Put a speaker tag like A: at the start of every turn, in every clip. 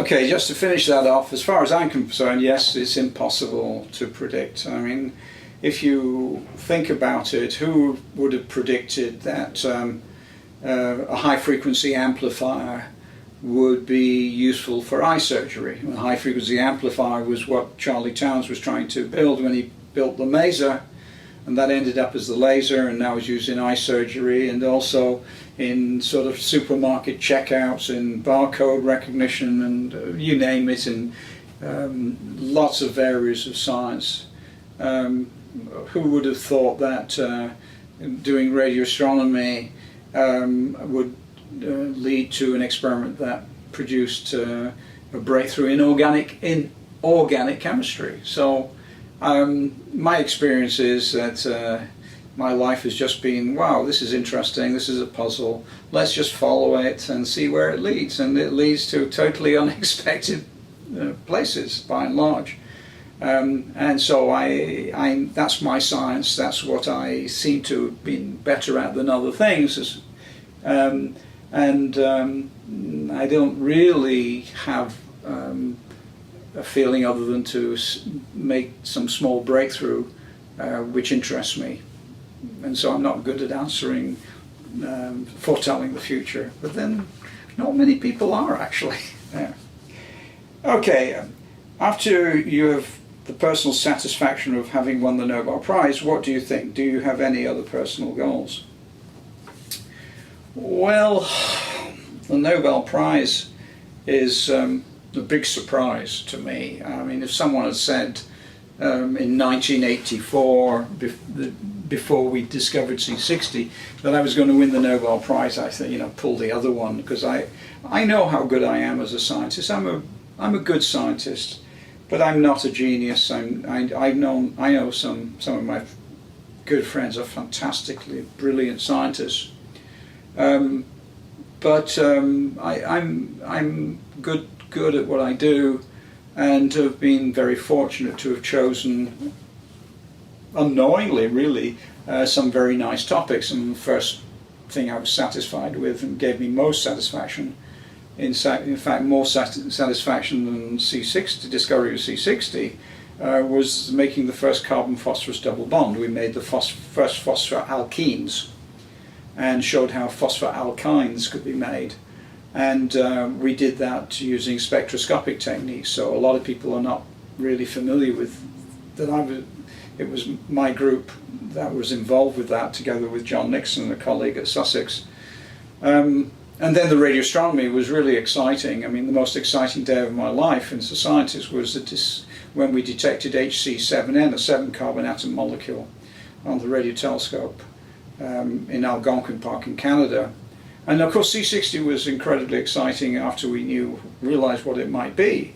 A: Okay, just to finish that off, as far as I'm concerned, yes, it's impossible to predict. I mean, if you think about it, who would have predicted that a high-frequency amplifier would be useful for eye surgery? A high-frequency amplifier was what Charlie Towns was trying to build when he built the Maser, and that ended up as the laser, and now is used in eye surgery and also in sort of supermarket checkouts, in barcode recognition, and you name it, in lots of areas of science. Who would have thought that doing radio astronomy would lead to an experiment that produced a breakthrough in organic chemistry? So my experience is that my life has just been, wow, this is interesting, this is a puzzle, let's just follow it and see where it leads. And it leads to totally unexpected places, by and large. And so that's my science, that's what I seem to have been better at than other things. I don't really have a feeling other than to make some small breakthrough which interests me. And so I'm not good at answering, foretelling the future, but then not many people are actually. Yeah. Okay, after you have the personal satisfaction of having won the Nobel Prize, what do you think? Do you have any other personal goals? Well, the Nobel Prize is a big surprise to me. I mean, if someone had said in 1984, before we discovered C60, that I was going to win the Nobel Prize, I thought, pull the other one, because I know how good I am as a scientist. I'm a good scientist, but I'm not a genius. I know some of my good friends are fantastically brilliant scientists, but I'm good at what I do, and have been very fortunate to have chosen, unknowingly really, some very nice topics. And the first thing I was satisfied with and gave me most satisfaction, in fact more satisfaction than C60, discovery of C60, was making the first carbon-phosphorus double bond. We made the first phosphoralkenes and showed how phosphoalkynes could be made. And we did that using spectroscopic techniques, so a lot of people are not really familiar with that. It was my group that was involved with that, together with John Nixon, a colleague at Sussex. And then the radio astronomy was really exciting. I mean, the most exciting day of my life as a scientist was when we detected HC7N, a 7-carbon atom molecule, on the radio telescope in Algonquin Park in Canada. And of course C60 was incredibly exciting after we realized what it might be.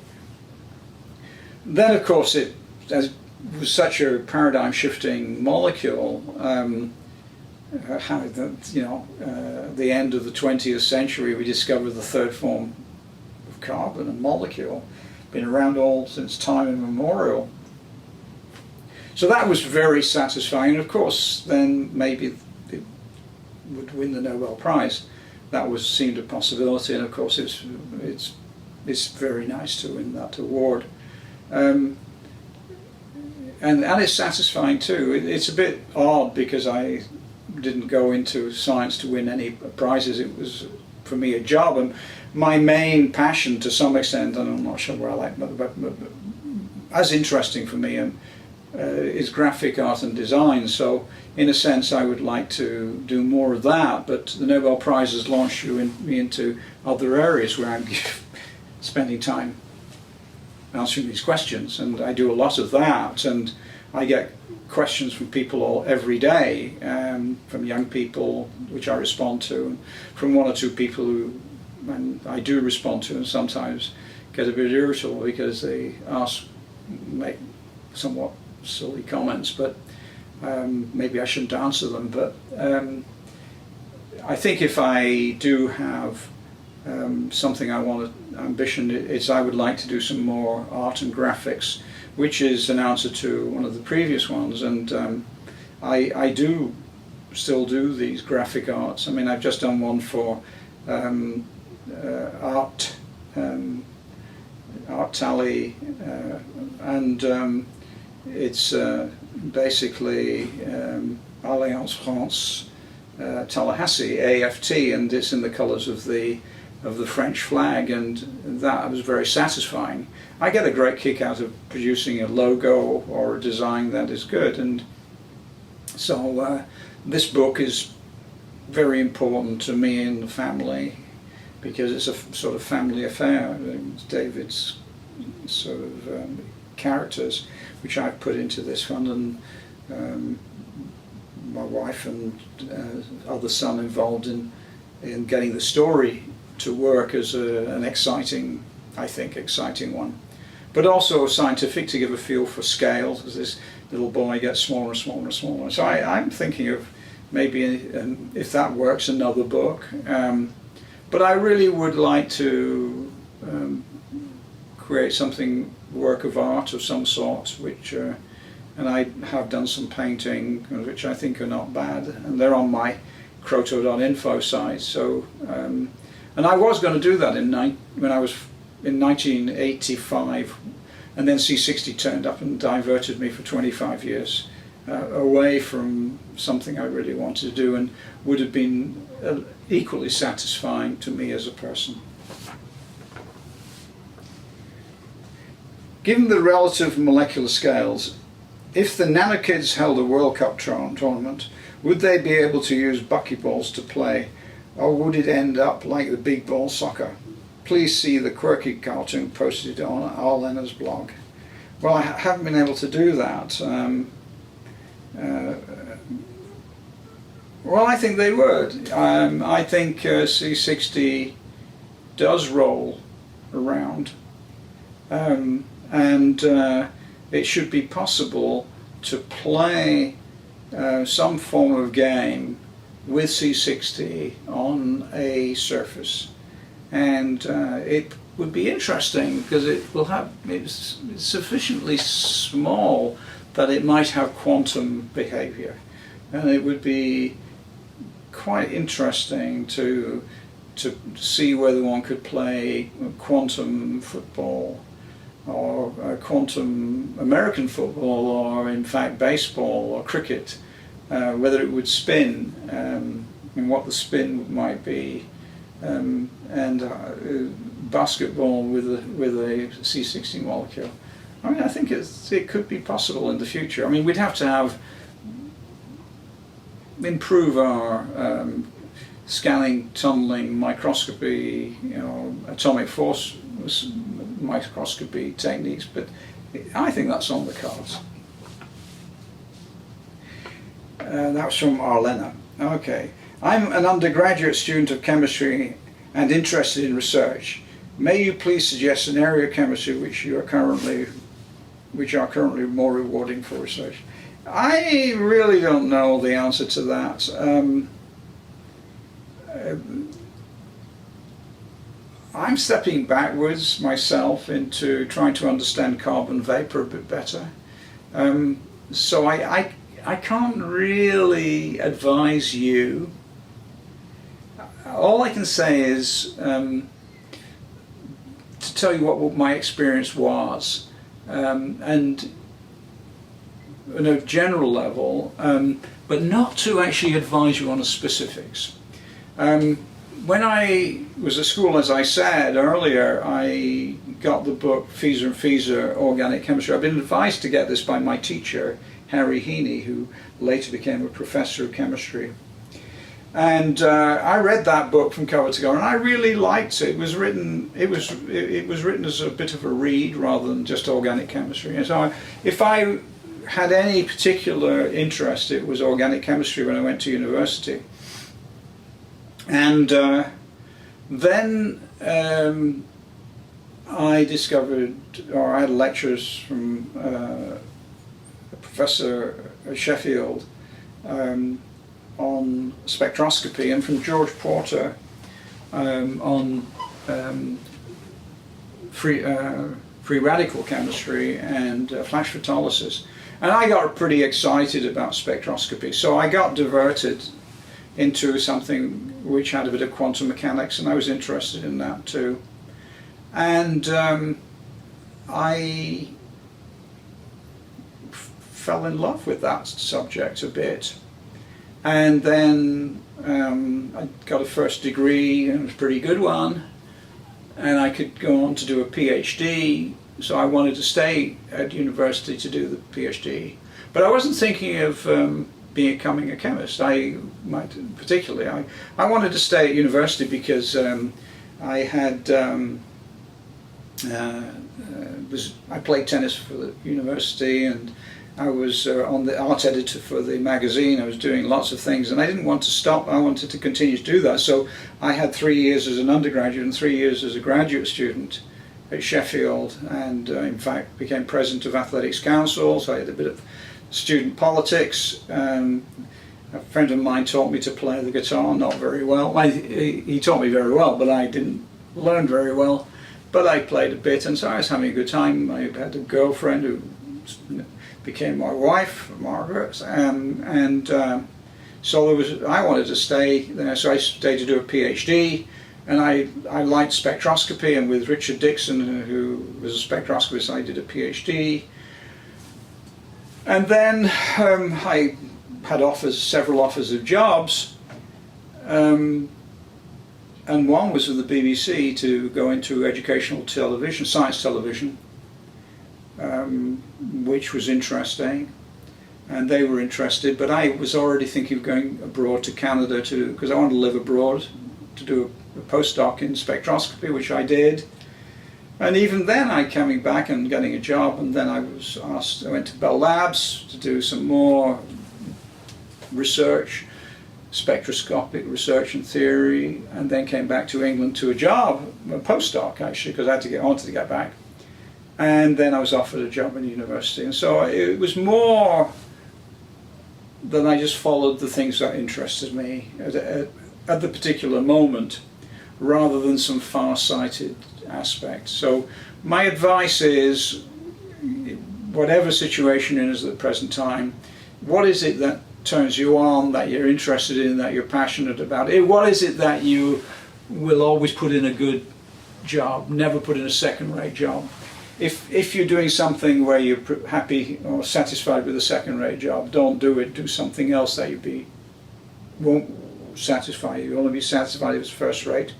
A: Then of course it was such a paradigm-shifting molecule. The end of the 20th century, we discovered the third form of carbon, a molecule, been around all since time immemorial. So that was very satisfying, and of course then maybe it would win the Nobel Prize. That seemed a possibility, and of course it's very nice to win that award. And it's satisfying too. It's a bit odd because I didn't go into science to win any prizes. It was for me a job, and my main passion to some extent, and I'm not sure where I like, but as interesting for me is graphic art and design. So in a sense I would like to do more of that, but the Nobel Prize has launched me into other areas where I'm spending time answering these questions, and I do a lot of that, and I get questions from people every day, from young people, which I respond to, and from one or two people who I do respond to, and sometimes get a bit irritable because they make somewhat silly comments, but maybe I shouldn't answer them. But I think if I do have something ambition, it's I would like to do some more art and graphics, which is an answer to one of the previous ones. And I do still do these graphic arts. I mean, I've just done one for art Art Tally, and it's basically Alliance France Tallahassee, AFT, and it's in the colours of the French flag, and that was very satisfying. I get a great kick out of producing a logo or a design that is good, and so this book is very important to me and the family because it's a sort of family affair. It's David's sort of characters which I've put into this fund, and my wife and other son involved in getting the story to work as an exciting, I think, exciting one. But also scientific, to give a feel for scale, as this little boy gets smaller and smaller and smaller. So I'm thinking of maybe, if that works, another book. But I really would like to create something, work of art of some sort, which, and I have done some painting, which I think are not bad, and they're on my croto.info site. So, and I was going to do that when I was in 1985, and then C60 turned up and diverted me for 25 years away from something I really wanted to do, and would have been equally satisfying to me as a person. Given the relative molecular scales, if the nanokids held a World Cup tournament, would they be able to use buckyballs to play, or would it end up like the big ball soccer? Please see the quirky cartoon posted on Arlena's blog. Well, I haven't been able to do that. Well, I think they would. I think C60 does roll around, and it should be possible to play some form of game with C60 on a surface, and it would be interesting because it's sufficiently small that it might have quantum behavior, and it would be quite interesting to see whether one could play quantum football or quantum American football, or in fact baseball or cricket, whether it would spin, and what the spin might be, and basketball with a C60 molecule. I mean, I think it could be possible in the future. I mean, we'd have to improve our scanning, tunneling, microscopy, atomic force microscopy techniques, but I think that's on the cards. That was from Arlena. Okay. I'm an undergraduate student of chemistry and interested in research. May you please suggest an area of chemistry which are currently more rewarding for research? I really don't know the answer to that. I'm stepping backwards myself into trying to understand carbon vapor a bit better. So I can't really advise you. All I can say is to tell you what my experience was, and on a general level, but not to actually advise you on the specifics. When I was at school, as I said earlier, I got the book Fieser and Fieser, Organic Chemistry. I've been advised to get this by my teacher, Harry Heaney, who later became a professor of chemistry. And I read that book from cover to cover, and I really liked it. It was written as a bit of a read rather than just organic chemistry. And so if I had any particular interest, it was organic chemistry when I went to university. And then I discovered, or I had lectures from a professor at Sheffield on spectroscopy, and from George Porter on free radical chemistry and flash photolysis. And I got pretty excited about spectroscopy, so I got diverted into something which had a bit of quantum mechanics, and I was interested in that too. And I fell in love with that subject a bit. And then I got a first degree, and it was a pretty good one, and I could go on to do a PhD, so I wanted to stay at university to do the PhD. But I wasn't thinking of becoming a chemist. I wanted to stay at university because I had I played tennis for the university, and I was on the art editor for the magazine. I was doing lots of things, and I didn't want to stop. I wanted to continue to do that. So I had 3 years as an undergraduate and 3 years as a graduate student at Sheffield, and in fact became president of Athletics Council, so I had a bit of student politics. A friend of mine taught me to play the guitar, not very well. He taught me very well, but I didn't learn very well. But I played a bit, and so I was having a good time. I had a girlfriend who became my wife, Margaret, so I wanted to stay there, so I stayed to do a PhD, and I liked spectroscopy, and with Richard Dixon, who was a spectroscopist, I did a PhD. And then I had several offers of jobs, and one was with the BBC to go into educational television, science television, which was interesting, and they were interested, but I was already thinking of going abroad to Canada because I wanted to live abroad, to do a postdoc in spectroscopy, which I did. And even then I coming back and getting a job, and then I was asked, I went to Bell Labs to do some more research, spectroscopic research and theory, and then came back to England to a job, a postdoc actually, because I wanted to get back. And then I was offered a job in university, and so it was more that I just followed the things that interested me at the particular moment, rather than some far-sighted aspect. So my advice is, whatever situation it is at the present time, what is it that turns you on, that you're interested in, that you're passionate about? What is it that you will always put in a good job, never put in a second-rate job? If you're doing something where you're happy or satisfied with a second-rate job, don't do it. Do something else that won't satisfy you. You'll only be satisfied if it's first-rate.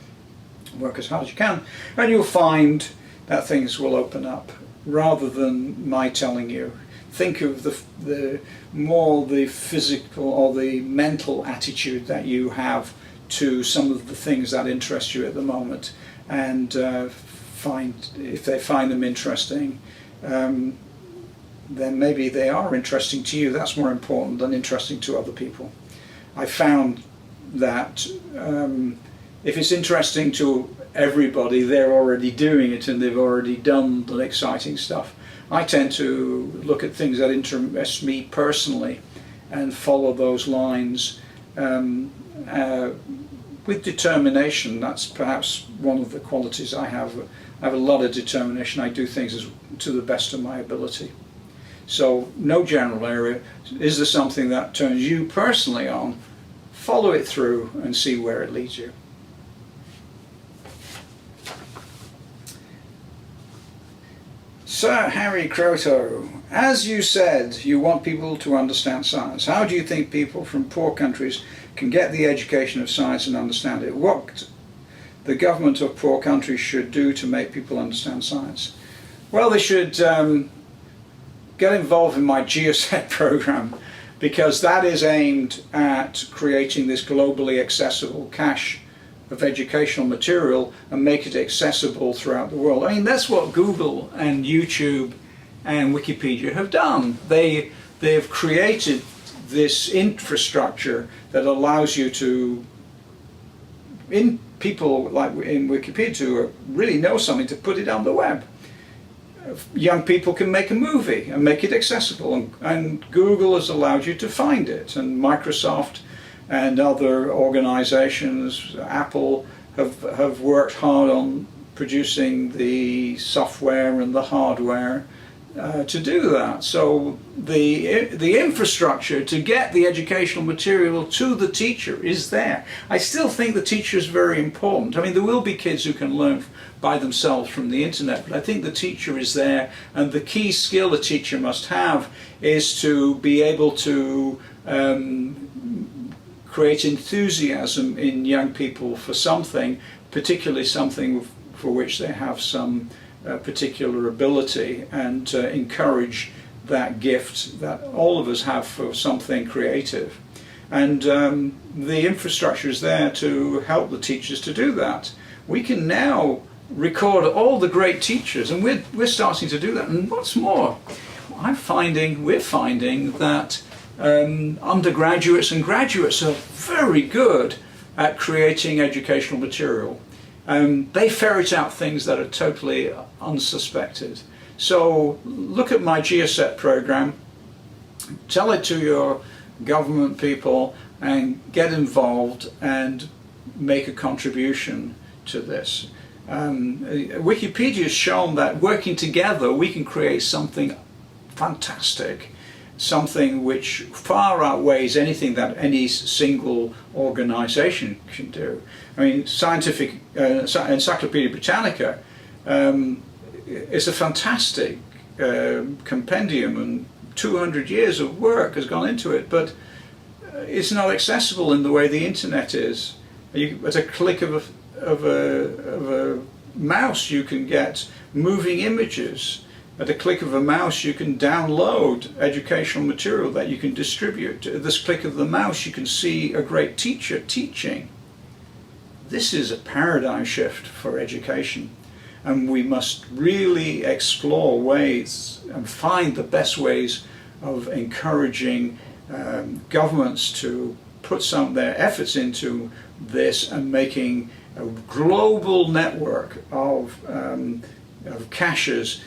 A: Work as hard as you can, and you'll find that things will open up, rather than my telling you. Think of the more the physical or the mental attitude that you have to some of the things that interest you at the moment, and if they find them interesting, then maybe they are interesting to you. That's more important than interesting to other people. I found that if it's interesting to everybody, they're already doing it and they've already done the exciting stuff. I tend to look at things that interest me personally and follow those lines with determination. That's perhaps one of the qualities I have. I have a lot of determination. I do things to the best of my ability. So no general area. Is there something that turns you personally on? Follow it through and see where it leads you. Sir Harry Croto, as you said, you want people to understand science. How do you think people from poor countries can get the education of science and understand it? What the government of poor countries should do to make people understand science? Well, they should get involved in my GeoSet program, because that is aimed at creating this globally accessible cache of educational material and make it accessible throughout the world. I mean, that's what Google and YouTube and Wikipedia have done. They have created this infrastructure that allows you to, people like in Wikipedia who really know something, to put it on the web. Young people can make a movie and make it accessible, and Google has allowed you to find it, and Microsoft and other organizations, Apple, have worked hard on producing the software and the hardware to do that. So the infrastructure to get the educational material to the teacher is there. I still think the teacher is very important. I mean, there will be kids who can learn by themselves from the internet, but I think the teacher is there, and the key skill a teacher must have is to be able to create enthusiasm in young people for something, particularly something for which they have some particular ability, and encourage that gift that all of us have for something creative. And the infrastructure is there to help the teachers to do that. We can now record all the great teachers, and we're starting to do that. And what's more, we're finding that undergraduates and graduates are very good at creating educational material. They ferret out things that are totally unsuspected. So look at my GeoSet program, tell it to your government people, and get involved and make a contribution to this. Wikipedia has shown that working together we can create something fantastic, something which far outweighs anything that any single organization can do. I mean, Encyclopedia Britannica is a fantastic compendium, and 200 years of work has gone into it, but it's not accessible in the way the internet is. At a click of a mouse you can get moving images. At a click of a mouse you can download educational material that you can distribute. At this click of the mouse you can see a great teacher teaching. This is a paradigm shift for education, and we must really explore ways and find the best ways of encouraging governments to put some of their efforts into this and making a global network of caches,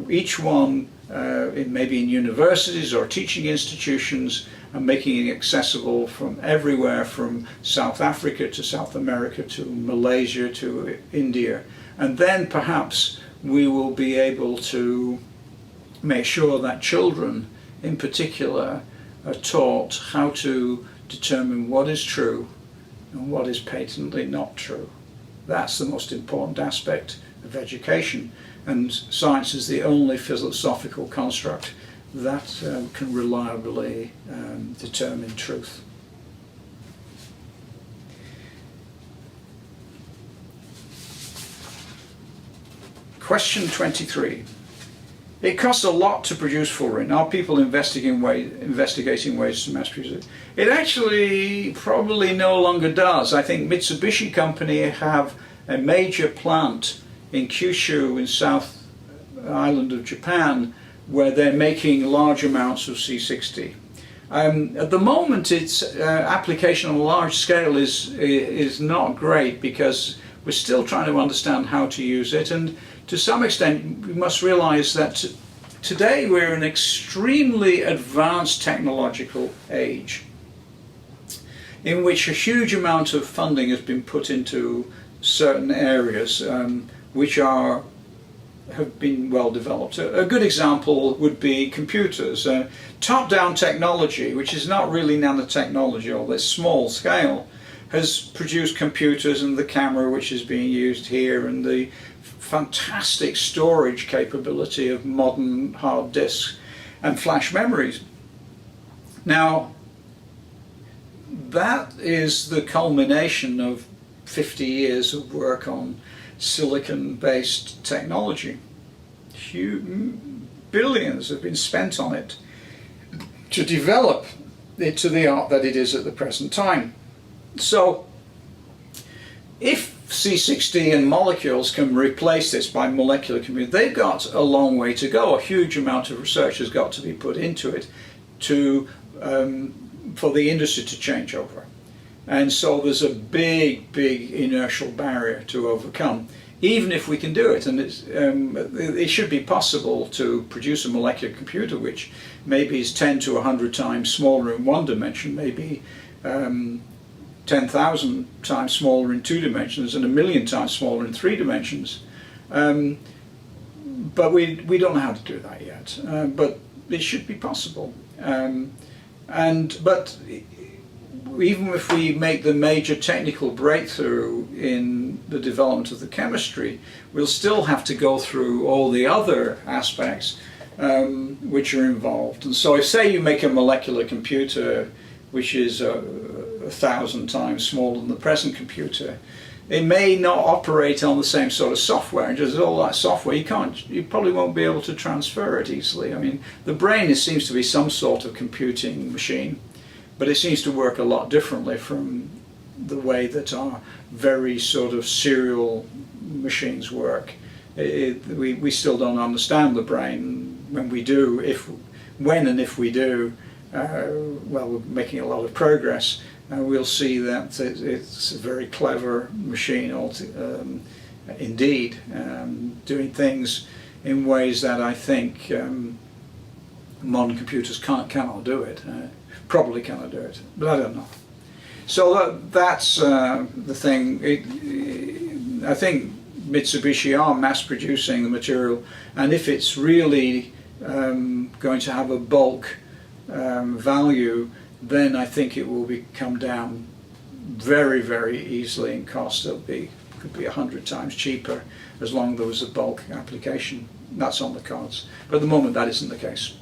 A: each one maybe in universities or teaching institutions, and making it accessible from everywhere, from South Africa to South America to Malaysia to India. And then perhaps we will be able to make sure that children in particular are taught how to determine what is true and what is patently not true. That's the most important aspect of education, and science is the only philosophical construct that can reliably determine truth. Question 23. It costs a lot to produce fluorine. Are people investigating ways to mass produce it? It actually probably no longer does. I think Mitsubishi Company have a major plant in Kyushu in South Island of Japan where they're making large amounts of C60. At the moment its application on a large scale is not great because we're still trying to understand how to use it, and to some extent we must realize that today we're in an extremely advanced technological age in which a huge amount of funding has been put into certain areas which have been well developed. A good example would be computers. Top-down technology, which is not really nanotechnology, although it's small scale, has produced computers and the camera which is being used here, and the fantastic storage capability of modern hard disks and flash memories. Now, that is the culmination of 50 years of work on silicon-based technology. Billions have been spent on it to develop it to the art that it is at the present time. So, if C60 and molecules can replace this by molecular computing, they've got a long way to go. A huge amount of research has got to be put into it for the industry to change over. And so there's a big inertial barrier to overcome, even if we can do it. And it should be possible to produce a molecular computer which maybe is 10 to 100 times smaller in one dimension, maybe 10,000 times smaller in two dimensions, and 1,000,000 times smaller in three dimensions. but we don't know how to do that yet. But it should be possible. But even if we make the major technical breakthrough in the development of the chemistry, we'll still have to go through all the other aspects which are involved. And so if, say, you make a molecular computer which is 1,000 times smaller than the present computer, it may not operate on the same sort of software, and just all that software, you probably won't be able to transfer it easily. I mean, the brain seems to be some sort of computing machine, but it seems to work a lot differently from the way that our very sort of serial machines work. We still don't understand the brain. When we do, when and if we do, well, we're making a lot of progress. We'll see that it's a very clever machine indeed, doing things in ways that I think modern computers cannot do it, probably cannot do it, but I don't know. So that's the thing. I think Mitsubishi are mass producing the material, and if it's really going to have a bulk value, then I think it will come down very, very easily in cost. Could be 100 times cheaper as long as there was a bulk application. That's on the cards. But at the moment that isn't the case.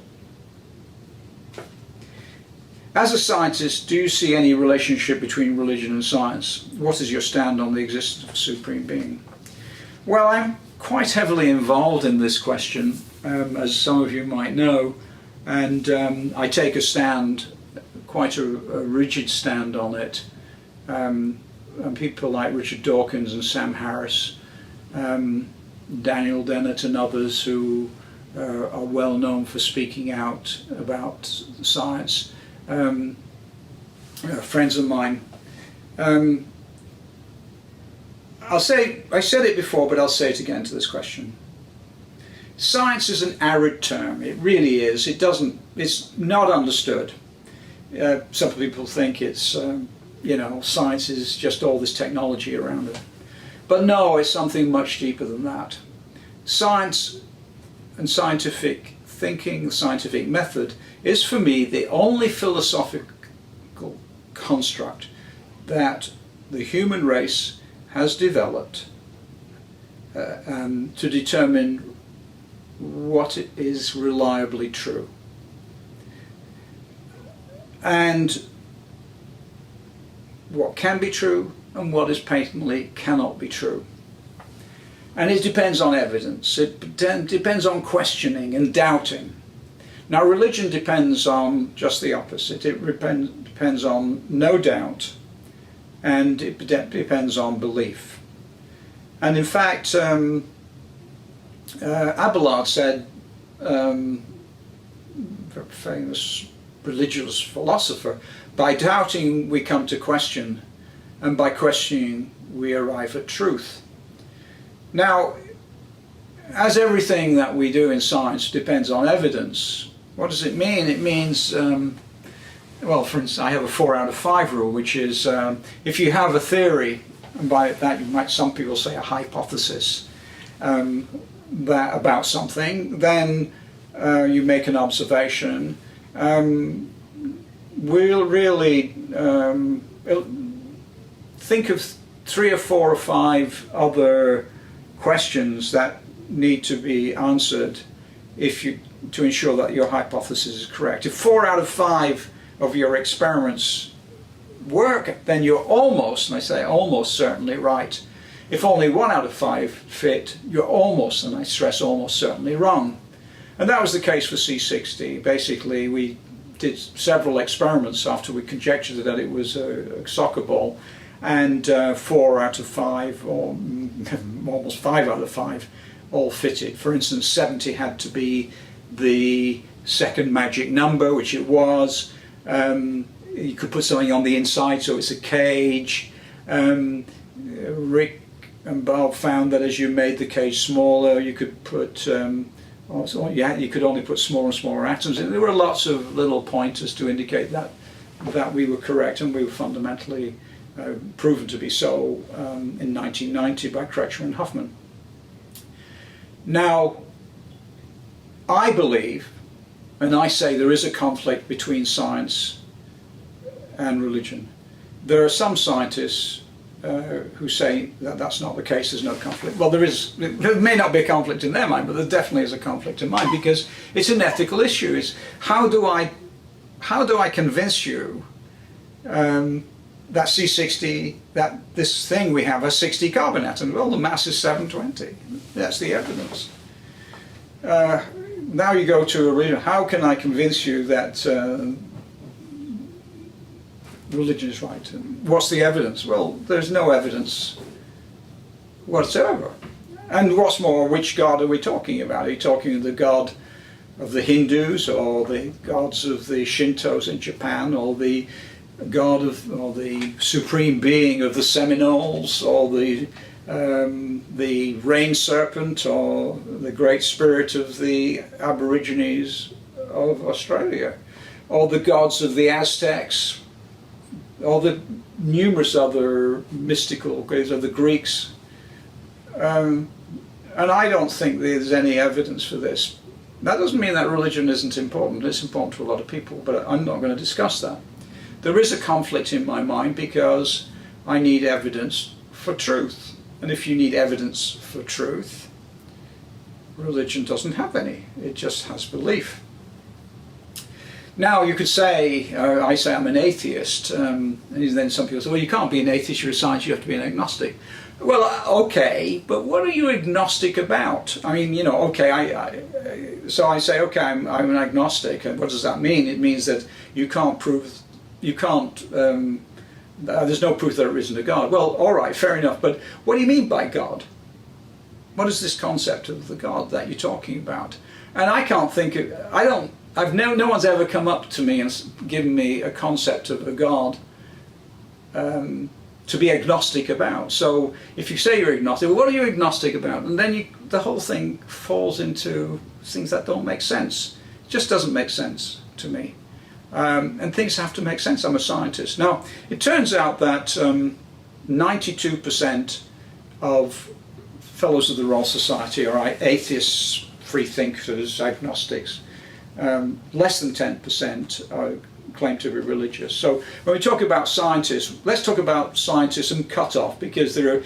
A: As a scientist, do you see any relationship between religion and science? What is your stand on the existence of a supreme being? Well, I'm quite heavily involved in this question, as some of you might know, and I take a stand, quite a rigid stand on it. And people like Richard Dawkins and Sam Harris, Daniel Dennett and others who are well known for speaking out about science, friends of mine. I said it before, but I'll say it again to this question. Science is an arid term. It really is. It's not understood. Some people think it's, science is just all this technology around it. But no, it's something much deeper than that. Science and scientific thinking, the scientific method, is for me the only philosophical construct that the human race has developed to determine what is reliably true. And what can be true and what is patently cannot be true. And it depends on evidence, it depends on questioning and doubting. Now religion depends on just the opposite. It depends on no doubt, and it depends on belief. And in fact, Abelard said, very famous religious philosopher, by doubting we come to question, and by questioning we arrive at truth. Now, as everything that we do in science depends on evidence, what does it mean? It means, well, for instance, I have a 4 out of 5 rule, which is if you have a theory, and by that some people say a hypothesis, about something, then you make an observation. We'll really think of 3 or 4 or 5 other questions that need to be answered to ensure that your hypothesis is correct. If 4 out of 5 of your experiments work, then you're almost, and I say almost certainly right. If only 1 out of 5 fit, you're almost, and I stress almost certainly, wrong. And that was the case for C60. Basically, we did several experiments after we conjectured that it was a soccer ball, and 4 out of 5, or almost 5 out of 5, all fitted. For instance, 70 had to be the second magic number, which it was. You could put something on the inside, so it's a cage. Rick and Bob found that as you made the cage smaller, you could put you could only put smaller and smaller atoms in. There were lots of little pointers to indicate that we were correct, and we were fundamentally proven to be so in 1990 by Kretschmer and Huffman. Now, I believe, and I say there is a conflict between science and religion. There are some scientists who say that that's not the case, there's no conflict. Well, there may not be a conflict in their mind, but there definitely is a conflict in mine, because it's an ethical issue. It's how do I convince you that C60, that this thing we have has 60 carbon atoms? Well, the mass is 720. That's the evidence. Now you go to a religion. How can I convince you that religion is right? And what's the evidence? Well, there's no evidence whatsoever. And what's more, which God are we talking about? Are you talking of the God of the Hindus, or the gods of the Shintos in Japan, or the God of, or the supreme being of the Seminoles, or the rain serpent, or the great spirit of the Aborigines of Australia, or the gods of the Aztecs, or the numerous other mystical gods of the Greeks? And I don't think there's any evidence for this. That doesn't mean that religion isn't important. It's important to a lot of people, but I'm not going to discuss that. There is a conflict in my mind because I need evidence for truth. And if you need evidence for truth, religion doesn't have any. It just has belief. Now you could say, I say I'm an atheist, and then some people say, well, you can't be an atheist, you're a scientist, you have to be an agnostic. Well, okay, but what are you agnostic about? I mean, you know, okay, so I say, okay, I'm an agnostic, and what does that mean? It means that you can't prove, there's no proof that there isn't a God. Well, all right, fair enough, but what do you mean by God? What is this concept of the God that you're talking about? And I can't think of, no one's ever come up to me and given me a concept of a God to be agnostic about. So if you say you're agnostic, well, what are you agnostic about? And then the whole thing falls into things that don't make sense. It just doesn't make sense to me. And things have to make sense. I'm a scientist. Now, it turns out that 92% of Fellows of the Royal Society are atheists, free thinkers, agnostics. Less than 10% claim to be religious. So when we talk about scientists, let's talk about scientists and cut off, because there are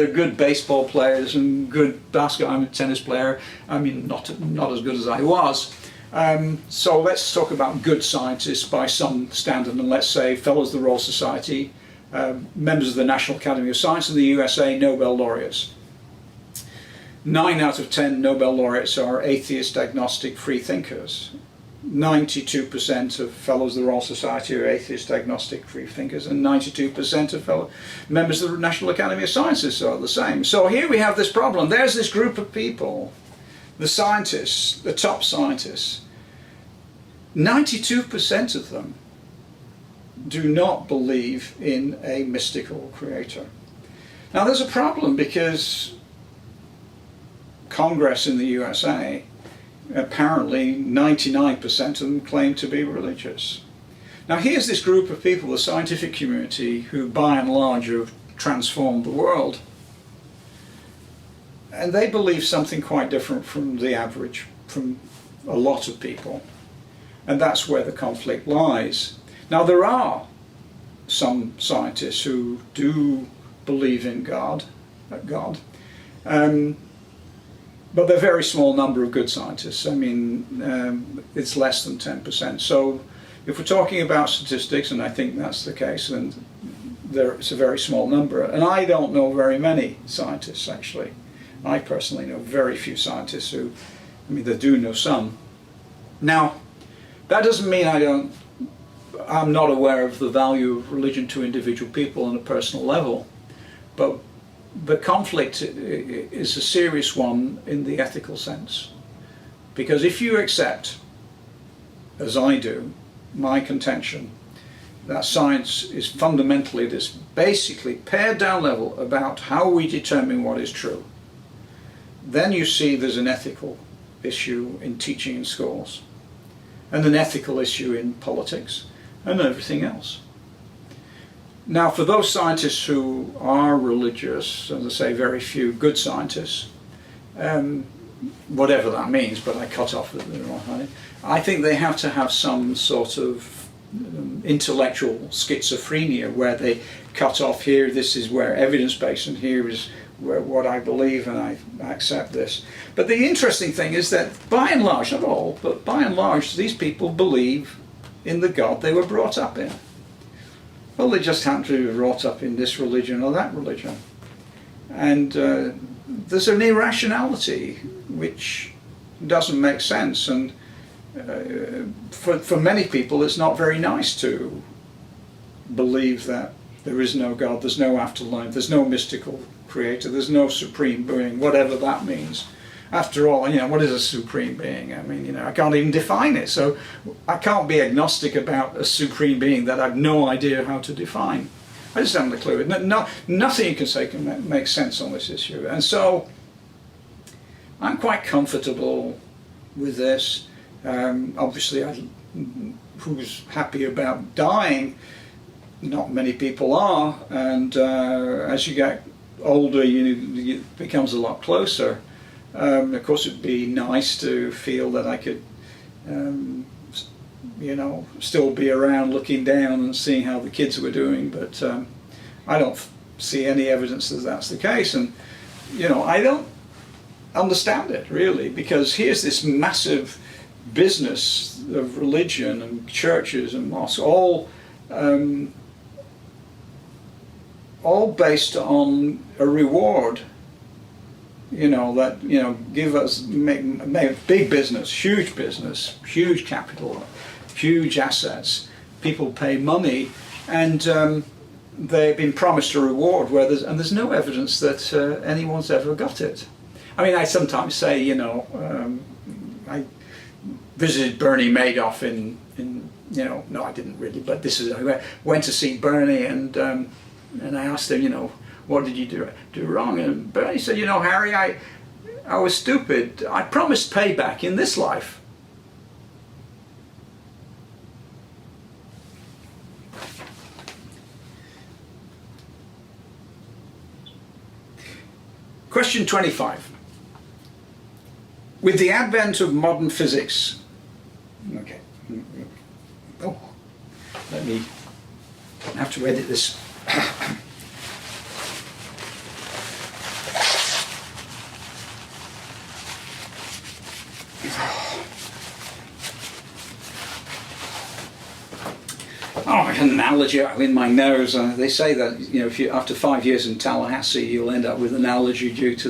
A: good baseball players and good basketball. I'm a tennis player. I mean, not as good as I was. So let's talk about good scientists by some standard, and let's say Fellows of the Royal Society, members of the National Academy of Science in the USA, Nobel laureates. 9 out of 10 Nobel laureates are atheist, agnostic, free thinkers. 92% of Fellows of the Royal Society are atheist, agnostic, free thinkers, and 92% of members of the National Academy of Sciences are the same. So here we have this problem. There's this group of people, the scientists, the top scientists. 92% of them do not believe in a mystical creator. Now there's a problem, because Congress in the USA, apparently 99% of them claim to be religious. Now here's this group of people, the scientific community, who by and large have transformed the world, and they believe something quite different from the average, from a lot of people, and that's where the conflict lies. Now there are some scientists who do believe in God, but they're a very small number of good scientists. I mean, it's less than 10%. So if we're talking about statistics, and I think that's the case, then it's a very small number. And I don't know very many scientists, actually. I personally know very few scientists who, I mean, they do know some. Now, that doesn't mean I'm not aware of the value of religion to individual people on a personal level, but the conflict is a serious one in the ethical sense. Because if you accept, as I do, my contention that science is fundamentally this basically pared down level about how we determine what is true, then you see there's an ethical issue in teaching in schools, and an ethical issue in politics, and everything else. Now, for those scientists who are religious, as I say, very few good scientists, whatever that means, but I cut off the wrong hand. I think they have to have some sort of intellectual schizophrenia where they cut off here, this is where evidence-based, and here is where what I believe, and I accept this. But the interesting thing is that by and large, not all, but by and large, these people believe in the God they were brought up in. Well, they just happen to be brought up in this religion or that religion. And there's an irrationality which doesn't make sense, and for many people it's not very nice to believe that there is no God, there's no afterlife, there's no mystical creator, there's no supreme being, whatever that means. After all, what is a supreme being? I mean, I can't even define it, so I can't be agnostic about a supreme being that I've no idea how to define. I just haven't a clue. Nothing you can say can make sense on this issue. And so I'm quite comfortable with this. Obviously, who's happy about dying? Not many people are. And as you get older, it becomes a lot closer. Of course, it'd be nice to feel that I could still be around looking down and seeing how the kids were doing, but I don't see any evidence that that's the case, and I don't understand it really, because here's this massive business of religion and churches and mosques, all based on a reward. Give us, make big business, huge capital, huge assets. People pay money, and they've been promised a reward and there's no evidence that anyone's ever got it. I mean, I sometimes say, I visited Bernie Madoff in no, I didn't really, but I went to see Bernie, and I asked him, what did you do wrong? And Bernie said, Harry, I was stupid. I promised payback in this life. Question 25. With the advent of modern physics, okay. Oh, let me have to edit this. An analogy in my nose. They say that if you after 5 years in Tallahassee, you'll end up with an allergy due to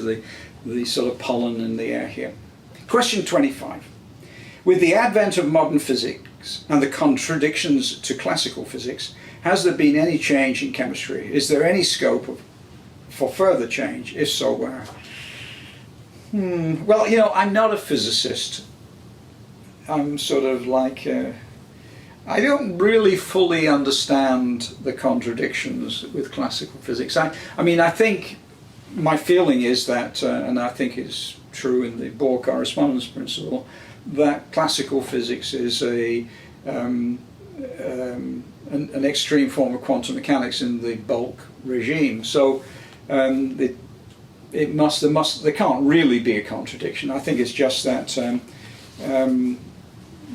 A: the sort of pollen in the air here. Question 25. With the advent of modern physics and the contradictions to classical physics, has there been any change in chemistry? Is there any scope for further change? If so, where? Well, I'm not a physicist. I'm sort of like I don't really fully understand the contradictions with classical physics. I mean, I think my feeling is that, and I think it's true in the Bohr correspondence principle, that classical physics is an extreme form of quantum mechanics in the bulk regime. So there can't really be a contradiction. I think it's just that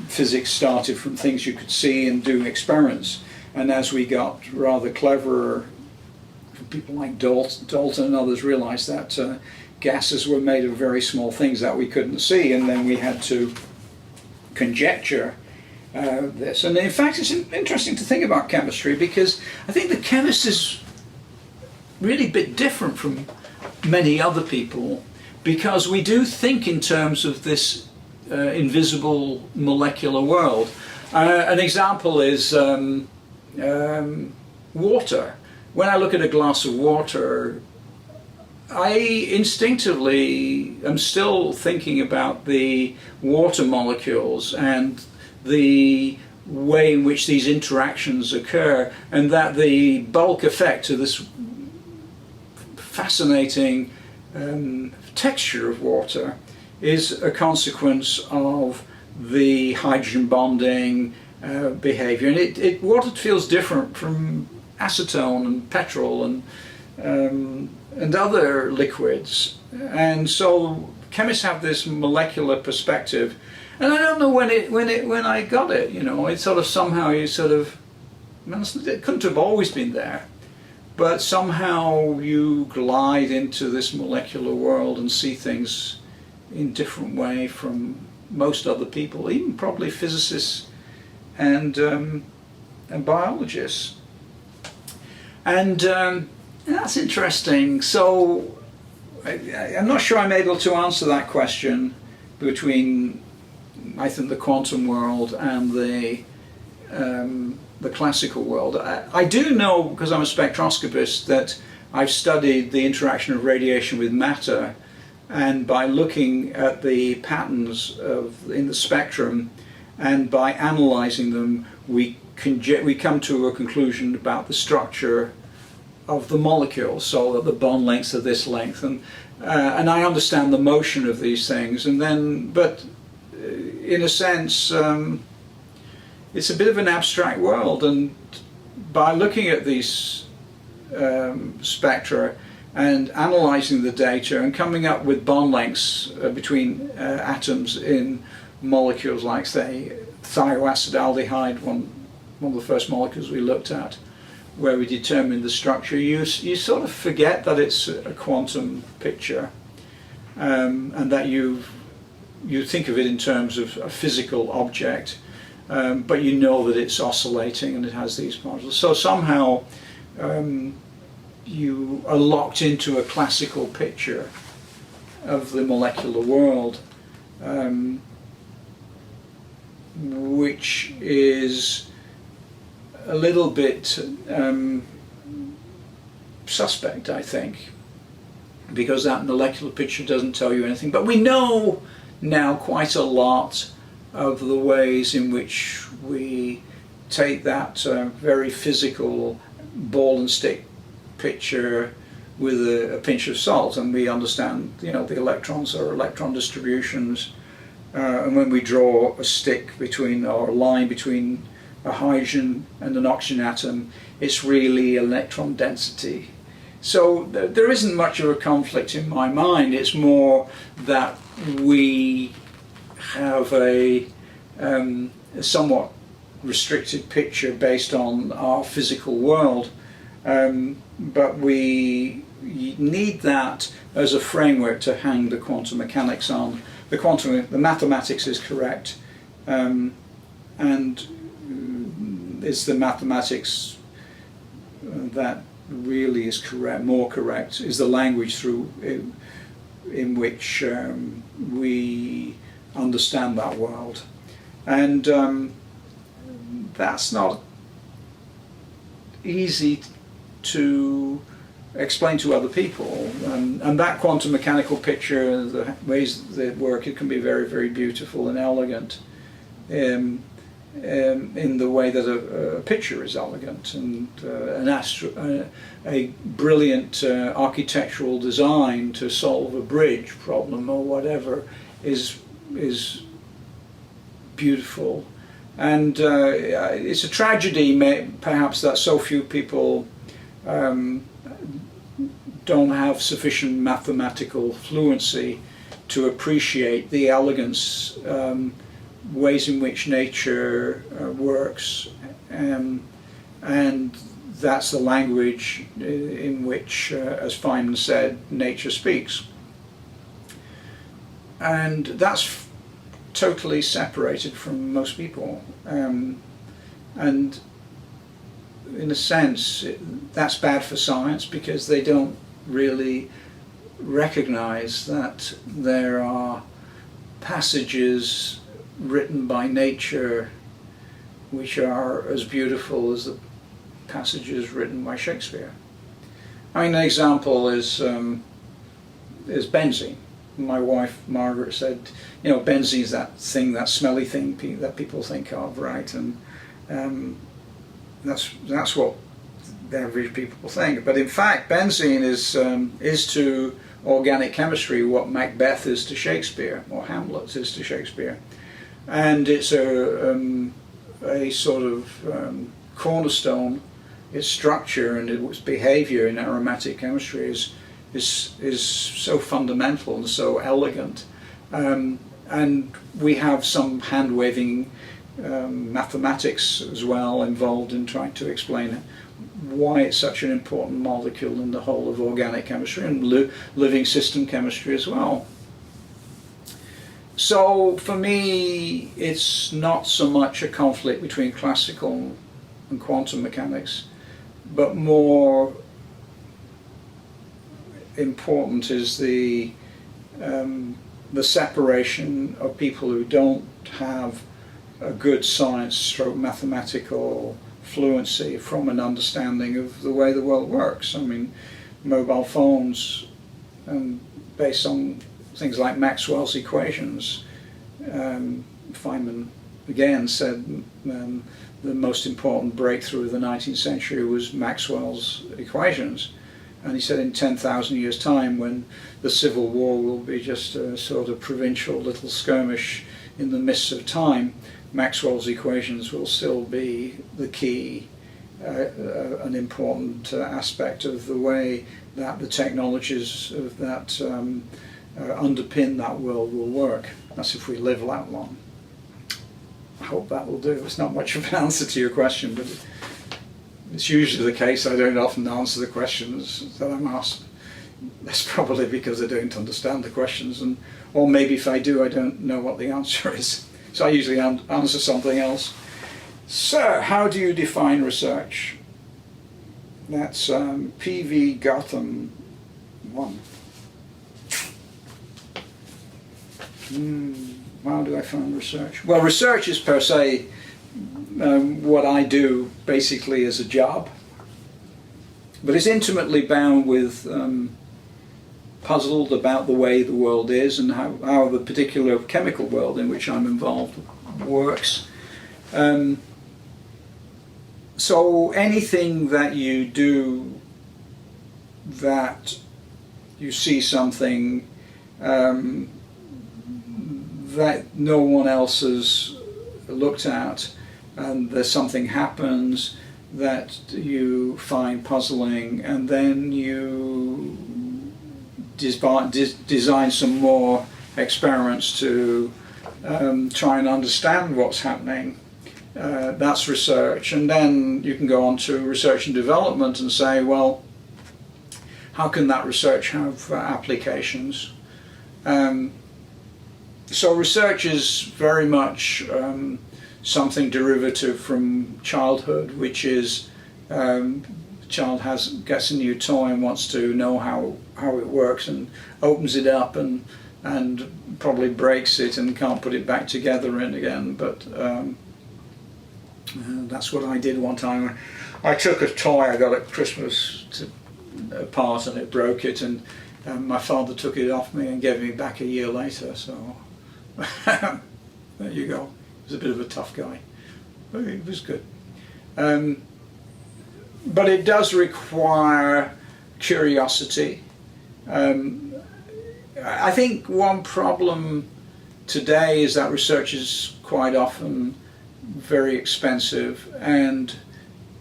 A: physics started from things you could see and do experiments, and as we got rather cleverer, people like Dalton and others realized that gases were made of very small things that we couldn't see, and then we had to conjecture this. And in fact, it's interesting to think about chemistry, because I think the chemist is really a bit different from many other people, because we do think in terms of this invisible molecular world. An example is water. When I look at a glass of water, I instinctively am still thinking about the water molecules and the way in which these interactions occur, and that the bulk effect of this fascinating texture of water is a consequence of the hydrogen bonding behavior. And water feels different from acetone and petrol and other liquids. And so chemists have this molecular perspective, and I don't know when I got it. You know, it sort of somehow it couldn't have always been there, but somehow you glide into this molecular world and see things in different way from most other people, even probably physicists and biologists. And that's interesting. So I'm not sure I'm able to answer that question between, I think, the quantum world and the classical world. I do know, because I'm a spectroscopist, that I've studied the interaction of radiation with matter, and by looking at the patterns in the spectrum and by analysing them, we come to a conclusion about the structure of the molecule, so that the bond lengths are this length, and I understand the motion of these things, and then, but in a sense, it's a bit of an abstract world, and by looking at these spectra and analysing the data and coming up with bond lengths between atoms in molecules like, say, thioacidaldehyde, one of the first molecules we looked at, where we determined the structure, you sort of forget that it's a quantum picture, and that you think of it in terms of a physical object, but you know that it's oscillating and it has these particles. So somehow you are locked into a classical picture of the molecular world, which is a little bit suspect, I think, because that molecular picture doesn't tell you anything. But we know now quite a lot of the ways in which we take that very physical ball and stick picture with a pinch of salt, and we understand, you know, the electrons are electron distributions, and when we draw a stick between, or a line between a hydrogen and an oxygen atom, it's really electron density. So there isn't much of a conflict in my mind. It's more that we have a somewhat restricted picture based on our physical world, but we need that as a framework to hang the quantum mechanics on. The mathematics is correct, and it's the mathematics that really is correct, more correct, is the language through in which we understand that world. And that's not easy to explain to other people, and that quantum mechanical picture, the ways they work, it can be very, very beautiful and elegant in the way that a picture is elegant, and a brilliant architectural design to solve a bridge problem or whatever is beautiful. And it's a tragedy, perhaps, that so few people don't have sufficient mathematical fluency to appreciate the elegance, ways in which nature works, and that's the language in which, as Feynman said, nature speaks. And that's totally separated from most people, and in a sense that's bad for science, because they don't really recognize that there are passages written by nature which are as beautiful as the passages written by Shakespeare. I mean, an example is benzene. My wife Margaret said, you know, benzene is that thing, that smelly thing that people think of, right? And that's what the average people think. But in fact, benzene is to organic chemistry what Macbeth is to Shakespeare, or Hamlet is to Shakespeare, and it's a sort of cornerstone. Its structure and its behavior in aromatic chemistry is so fundamental and so elegant. And we have some hand-waving mathematics as well involved in trying to explain why it's such an important molecule in the whole of organic chemistry and living system chemistry as well. So for me, it's not so much a conflict between classical and quantum mechanics, but more important is the separation of people who don't have a good science mathematical fluency from an understanding of the way the world works. I mean, mobile phones, based on things like Maxwell's equations, Feynman again said the most important breakthrough of the 19th century was Maxwell's equations. And he said in 10,000 years' time, when the Civil War will be just a sort of provincial little skirmish in the mists of time, Maxwell's equations will still be the key, an important aspect of the way that the technologies of that underpin that world will work. That's if we live that long. I hope that will do. It's not much of an answer to your question, but it's usually the case. I don't often answer the questions that I'm asked. That's probably because I don't understand the questions, or maybe if I do, I don't know what the answer is. So I usually answer something else. So, how do you define research? That's P.V. Gotham 1. How do I find research? Well, research is per se what I do basically as a job, but it's intimately bound with puzzled about the way the world is and how the particular chemical world in which I'm involved works. So anything that you do that you see something that no one else has looked at, and there's something happens that you find puzzling, and then you design some more experiments to try and understand what's happening. That's research. And then you can go on to research and development and say, well, how can that research have applications? So research is very much something derivative from childhood, which is child gets a new toy and wants to know how it works, and opens it up and probably breaks it and can't put it back together again. But that's what I did one time. I took a toy I got at Christmas apart, and it broke it, and my father took it off me and gave me back a year later. So there you go. He was a bit of a tough guy, but he was good. But it does require curiosity. I think one problem today is that research is quite often very expensive, and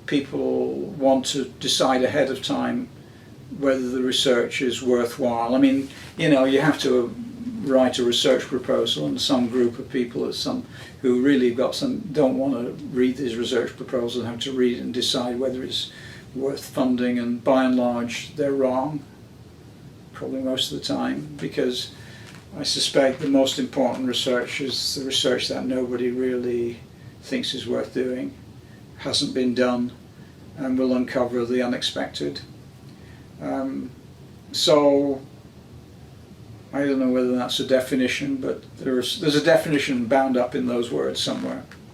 A: people want to decide ahead of time whether the research is worthwhile. I mean, you have to write a research proposal, and some group of people, who really don't want to read these research proposals, have to read it and decide whether it's worth funding, and by and large they're wrong, probably most of the time, because I suspect the most important research is the research that nobody really thinks is worth doing, hasn't been done, and will uncover the unexpected. So I don't know whether that's a definition, but there's a definition bound up in those words somewhere.